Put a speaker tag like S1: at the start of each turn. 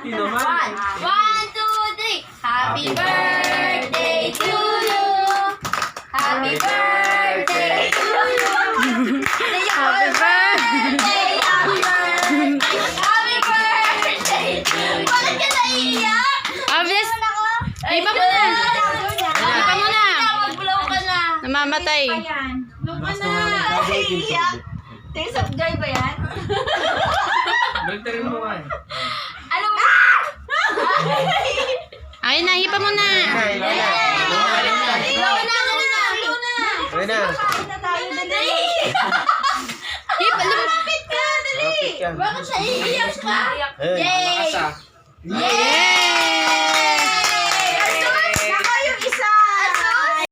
S1: Happy naman.
S2: 1, 2, 3. Happy birthday to you. Happy birthday to you. Happy birthday. Happy birthday. Happy birthday to you. Bakit ka naiiyak?
S3: Obvious. Hipa mo na. Hipa mo na.
S2: Mag-blow ka na.
S3: Namamatay.
S2: Blow ka na. Naiiyak. Taste of joy ba yan?
S1: Baliktad mo nga.
S2: Alam mo?
S3: Ayun na, hipa mo na.
S1: Ayun na.
S3: Hipa,
S2: Lapit ka, dali.
S1: Lapit ka.
S2: Bakit naiiyak ka?
S1: Ayun,
S2: Yay!
S1: malakas ah.
S2: Yay!